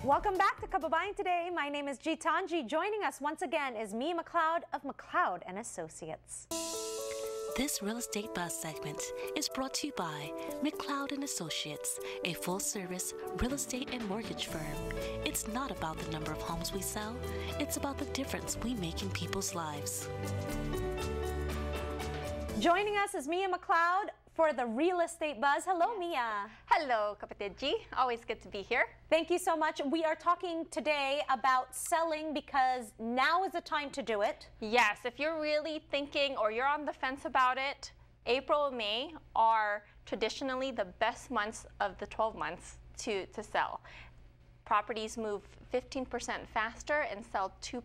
Welcome back to Kababayan Today. My name is Gitanji. Joining us once again is me, McLeod of McLeod and Associates. This real estate buzz segment is brought to you by McLeod and Associates, a full-service real estate and mortgage firm. It's not about the number of homes we sell, it's about the difference we make in people's lives. Joining us is Mia McLeod for the Real Estate Buzz. Hello, Mia. Hello, Kapatid G. Always good to be here. Thank you so much. We are talking today about selling because now is the time to do it. Yes, if you're really thinking or you're on the fence about it, April and May are traditionally the best months of the 12 months to sell. Properties move 15% faster and sell 2%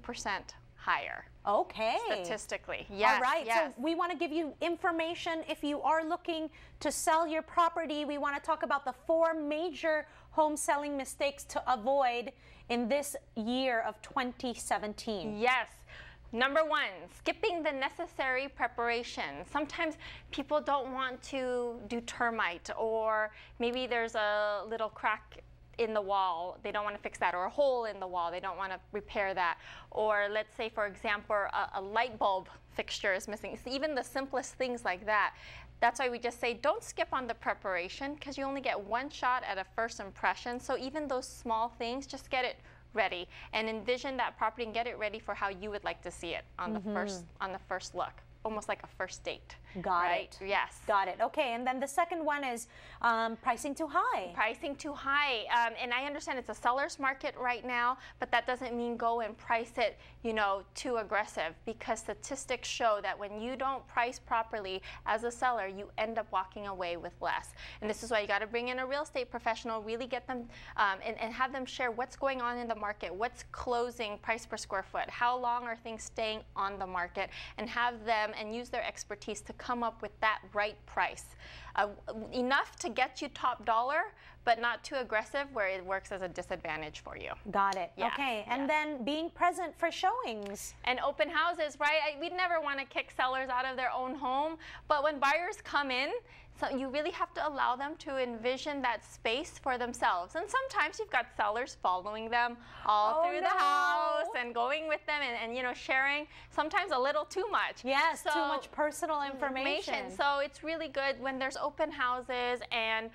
higher. Okay. Statistically, yes. All right, yes. So we want to give you information. If you are looking to sell your property, we want to talk about the 4 major home selling mistakes to avoid in this year of 2017. Yes. Number 1, skipping the necessary preparation. Sometimes people don't want to do termite, or maybe there's a little crack in the wall, they don't want to fix that, or a hole in the wall, they don't want to repair that. Or let's say, for example, a light bulb fixture is missing. So even the simplest things like that. That's why we just say don't skip on the preparation, because you only get one shot at a first impression. So even those small things, just get it ready and envision that property and get it ready for how you would like to see it on the first look. Almost like a first date. Got it. Yes. Got it. Okay, and then the second one is pricing too high. Pricing too high. And I understand it's a seller's market right now, but that doesn't mean go and price it, you know, too aggressive, because statistics show that when you don't price properly as a seller, you end up walking away with less. And this is why you got to bring in a real estate professional, really get them and have them share what's going on in the market, what's closing price per square foot, how long are things staying on the market, and have them and use their expertise to come up with that right price. Enough to get you top dollar, but not too aggressive where it works as a disadvantage for you. Got it. Yes. Okay, and then being present for showings. And open houses, right? We'd never want to kick sellers out of their own home, but when buyers come in, so you really have to allow them to envision that space for themselves. And sometimes you've got sellers following them all through the house and going with them and you know, sharing sometimes a little too much. Yes, so, too much personal information. So it's really good when there's open houses and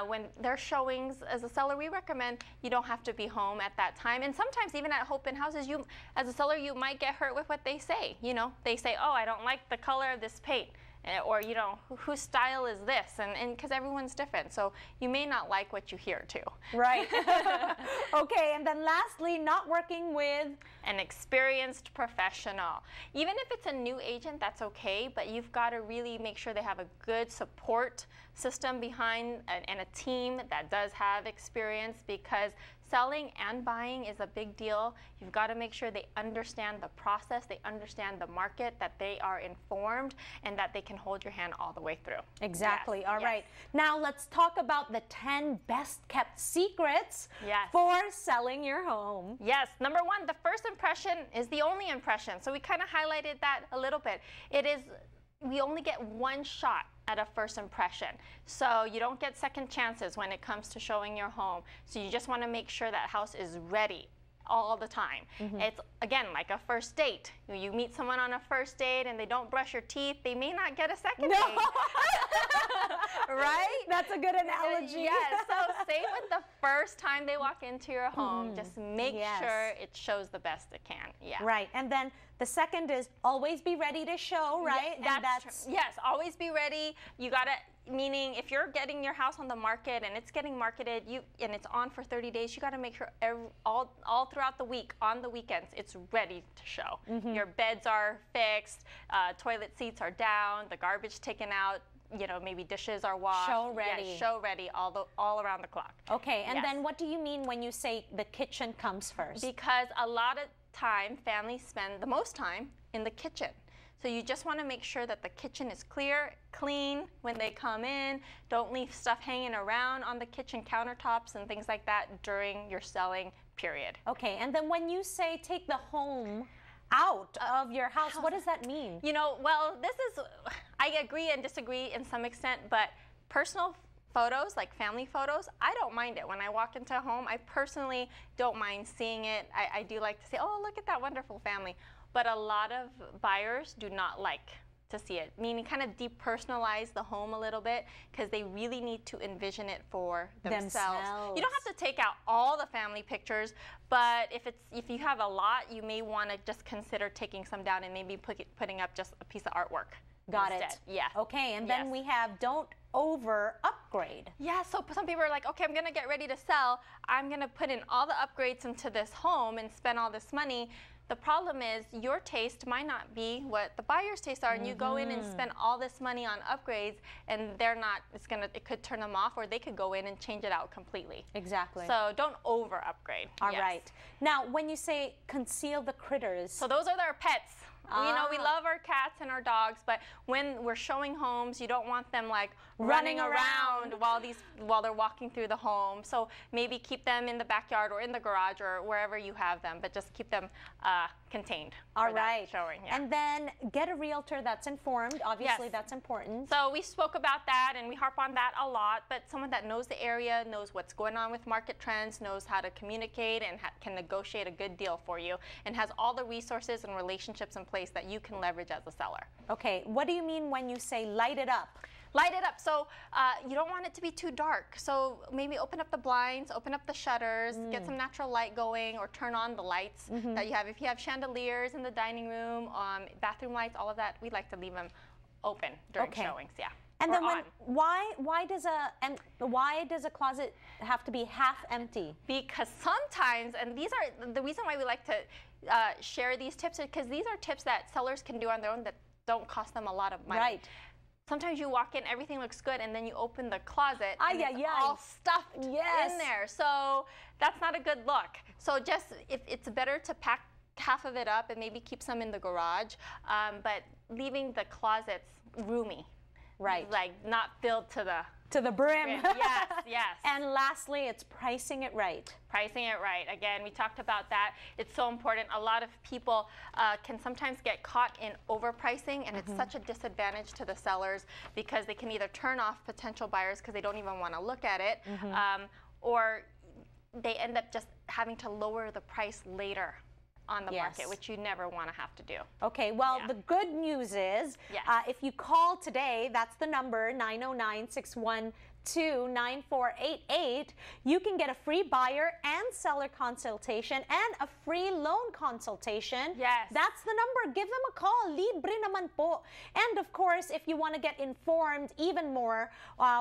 when there's showings. As a seller, we recommend you don't have to be home at that time. And sometimes even at open houses, you, as a seller, you might get hurt with what they say. You know, they say, oh, I don't like the color of this paint. Or, you know, whose style is this? And because everyone's different. So you may not like what you hear too. Right. Okay, and then lastly, not working with an experienced professional. Even if it's a new agent, that's okay, but you've got to really make sure they have a good support system behind and a team that does have experience, because selling and buying is a big deal. You've got to make sure they understand the process, they understand the market, that they are informed, and that they can hold your hand all the way through. Exactly. Yes. All right. Now let's talk about the 10 best kept secrets for selling your home. Yes. Number 1, the first impression is the only impression. So we kind of highlighted that a little bit. It is, we only get one shot at a first impression. So you don't get second chances when it comes to showing your home. So you just want to make sure that house is ready all the time. It's, again, like a first date. You meet someone on a first date and they don't brush your teeth, they may not get a second date. Right? That's a good analogy. Yes, so same with the first time they walk into your home. Just make sure it shows the best it can. Yeah. Right, and then the second is always be ready to show, right? Yeah, that's yes, always be ready. You gotta, meaning if you're getting your house on the market and it's getting marketed, and it's on for 30 days, you gotta make sure all throughout the week, on the weekends, it's ready to show. Your beds are fixed, toilet seats are down, the garbage taken out, you know, maybe dishes are washed. Show ready. Yeah, show ready all around the clock. Okay, and then what do you mean when you say the kitchen comes first? Because a lot of time, families spend the most time in the kitchen. So you just want to make sure that the kitchen is clear, clean when they come in. Don't leave stuff hanging around on the kitchen countertops and things like that during your selling period. Okay, and then when you say take the home out of your house, what does that mean? You know, well, this is, I agree and disagree in some extent, but personal photos, like family photos, I don't mind it. When I walk into a home, I personally don't mind seeing it. I do like to say, oh, look at that wonderful family. But a lot of buyers do not like to see it, meaning kind of depersonalize the home a little bit because they really need to envision it for themselves. You don't have to take out all the family pictures, but if you have a lot, you may want to just consider taking some down and maybe putting up just a piece of artwork. Got instead. it. Yeah. Okay, and then we have don't over upgrade. Yeah, so some people are like, okay, I'm going to get ready to sell. I'm going to put in all the upgrades into this home and spend all this money. The problem is your taste might not be what the buyer's tastes are, and you go in and spend all this money on upgrades, and they're not. It could turn them off, or they could go in and change it out completely. Exactly. So don't over upgrade. All right. Now, when you say conceal the critters, so those are their pets. You know, we love our cats and our dogs, but when we're showing homes, you don't want them like running around while they're walking through the home. So maybe keep them in the backyard or in the garage or wherever you have them, but just keep them contained. All right. Showing. Yeah. And then get a realtor that's informed. Obviously, that's important. So we spoke about that, and we harp on that a lot, but someone that knows the area, knows what's going on with market trends, knows how to communicate and can negotiate a good deal for you, and has all the resources and relationships in place that you can leverage as a seller. Okay, what do you mean when you say light it up? Light it up. So you don't want it to be too dark. So maybe open up the blinds, open up the shutters, get some natural light going, or turn on the lights that you have. If you have chandeliers in the dining room, bathroom lights, all of that, we like to leave them open during showings. Yeah. And then why does a closet have to be half empty? Because sometimes, and these are the reason why we like to share these tips, is because these are tips that sellers can do on their own that don't cost them a lot of money. Right. Sometimes you walk in, everything looks good, and then you open the closet, and it's all stuffed in there. So that's not a good look. So just, it's better to pack half of it up and maybe keep some in the garage, but leaving the closets roomy. Right. Like not filled to the brim. Yes, yes. And lastly, it's pricing it right. Pricing it right. Again, we talked about that. It's so important. A lot of people can sometimes get caught in overpricing, and it's such a disadvantage to the sellers because they can either turn off potential buyers because they don't even want to look at it, or they end up just having to lower the price later on the market, which you never want to have to do. Okay, well, the good news is if you call today, that's the number, 909-612-9488, you can get a free buyer and seller consultation and a free loan consultation. Yes. That's the number. Give them a call. Libre naman po. And of course, if you want to get informed even more,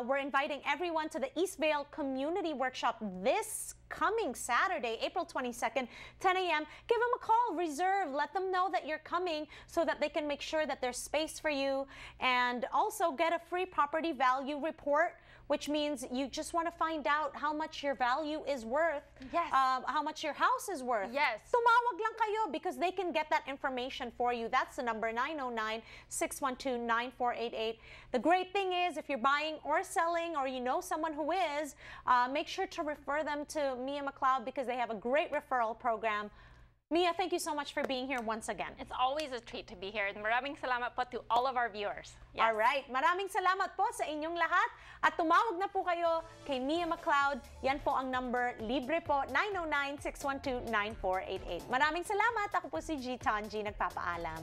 we're inviting everyone to the Eastvale Community Workshop this coming Saturday, April 22nd, 10 a.m. Give them a call, reserve, let them know that you're coming so that they can make sure that there's space for you, and also get a free property value report, which means you just want to find out how much your value is worth, how much your house is worth. Yes. Tumawag lang kayo because they can get that information for you. That's the number, 909-612-9488. The great thing is, if you're buying or selling, or you know someone who is, make sure to refer them to Mia McLeod because they have a great referral program. Mia, thank you so much for being here once again. It's always a treat to be here. Maraming salamat po to all of our viewers. Yes. All right. Maraming salamat po sa inyong lahat. At tumawag na po kayo kay Mia McLeod. Yan po ang number. Libre po, 909-612-9488. Maraming salamat. Ako po si G. Tanji. Nagpapaalam.